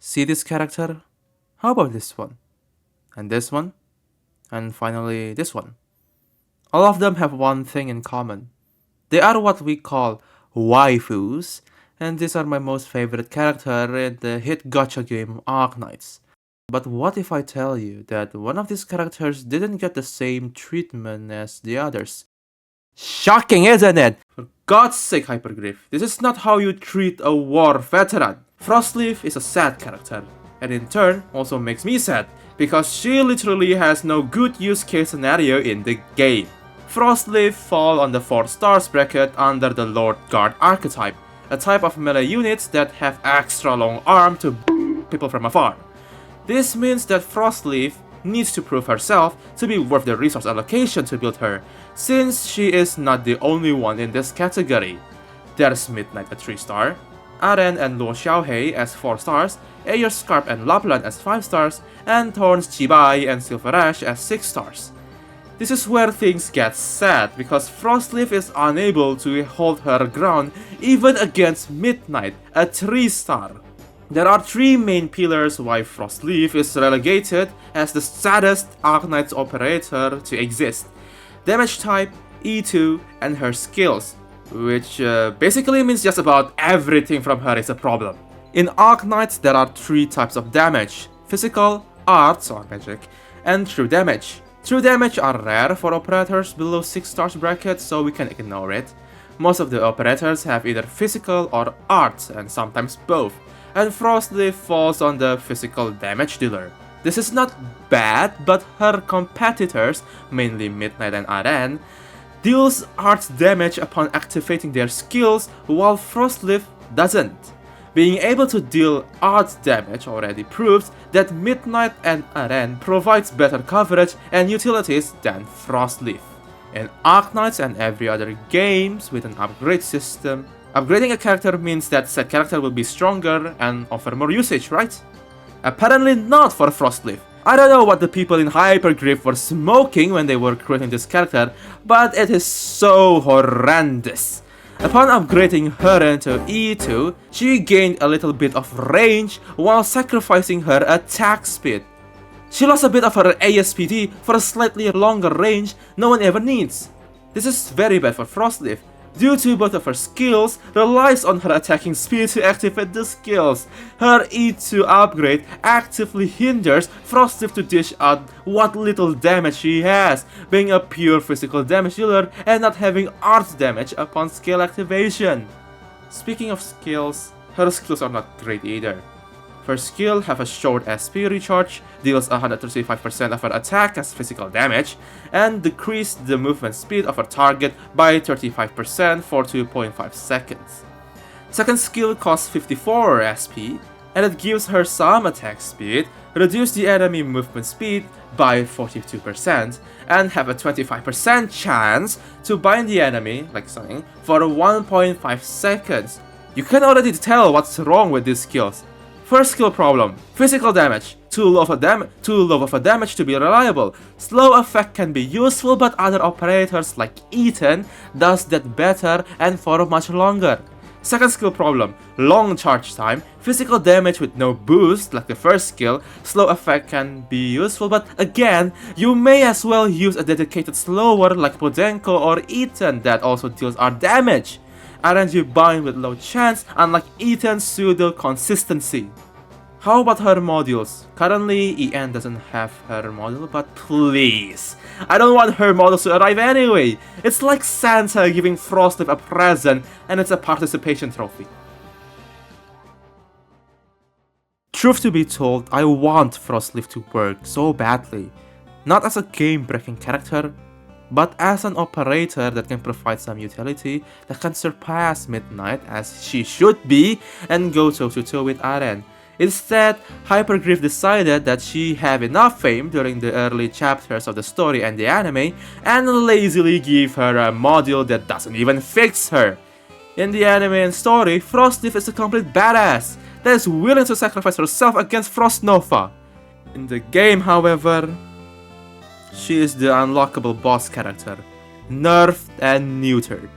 See this character? How about this one? And this one? And finally this one. All of them have one thing in common. They are what we call waifus, and these are my most favorite character in the hit gacha game Arknights. But what if I tell you that one of these characters didn't get the same treatment as the others? Shocking, isn't it? For God's sake, Hypergriff, this is not how you treat a war veteran. Frostleaf is a sad character, and in turn also makes me sad, because she literally has no good use case scenario in the game. Frostleaf fall on the 4 stars bracket under the Lord Guard archetype, a type of melee units that have extra long arm to people from afar. This means that Frostleaf needs to prove herself to be worth the resource allocation to build her, since she is not the only one in this category. There's Midnight at 3 star, Aren and Luo Xiaohei as 4 stars, Ayer Scarp and Laplan as 5 stars, and Thorns Chibai and Silver Ash as 6 stars. This is where things get sad, because Frostleaf is unable to hold her ground even against Midnight, a 3 star. There are 3 main pillars why Frostleaf is relegated as the saddest Arknights operator to exist: damage type, E2, and her skills, which basically means just about everything from her is a problem. In Arknights there are 3 types of damage: physical, arts or magic, and true damage. True damage are rare for operators below 6 stars bracket, so we can ignore it. Most of the operators have either physical or arts, and sometimes both, and Frostleaf falls on the physical damage dealer. This is not bad, but her competitors, mainly Midnight and Aren, deals arts damage upon activating their skills, while Frostleaf doesn't. Being able to deal arts damage already proves that Midnight and Aren provides better coverage and utilities than Frostleaf. In Arknights and every other games with an upgrade system, upgrading a character means that said character will be stronger and offer more usage, right? Apparently not for Frostleaf. I don't know what the people in Hypergriff were smoking when they were creating this character, but it is so horrendous. Upon upgrading her into E2, she gained a little bit of range while sacrificing her attack speed. She lost a bit of her ASPD for a slightly longer range no one ever needs. This is very bad for Frostleaf, due to both of her skills relies on her attacking speed to activate the skills. Her E2 upgrade actively hinders Frostleaf to dish out what little damage she has, being a pure physical damage dealer and not having arts damage upon skill activation. Speaking of skills, her skills are not great either. First skill have a short SP recharge, deals 135% of her attack as physical damage, and decrease the movement speed of her target by 35% for 2.5 seconds. Second skill costs 54 SP, and it gives her some attack speed, reduce the enemy movement speed by 42%, and have a 25% chance to bind the enemy, like saying, for 1.5 seconds. You can already tell what's wrong with these skills. First skill problem: physical damage. Too low of a damage to be reliable. Slow effect can be useful, but other operators like Ethan does that better and for much longer. Second skill problem: long charge time. Physical damage with no boost like the first skill. Slow effect can be useful, but again, you may as well use a dedicated slower like Podenko or Ethan that also deals art damage. RNG bind with low chance, unlike Ethan's pseudo consistency. How about her modules? Currently, EN doesn't have her module, but please, I don't want her models to arrive anyway. It's like Santa giving Frostleaf a present and it's a participation trophy. Truth to be told, I want Frostleaf to work so badly. Not as a game-breaking character, but as an operator that can provide some utility that can surpass Midnight as she should be and go toe-to-toe with Aren. Instead, Hypergriff decided that she had enough fame during the early chapters of the story and the anime and lazily gave her a module that doesn't even fix her. In the anime and story, Frostleaf is a complete badass that is willing to sacrifice herself against Frostnova. In the game, however, she is the unlockable boss character, nerfed and neutered.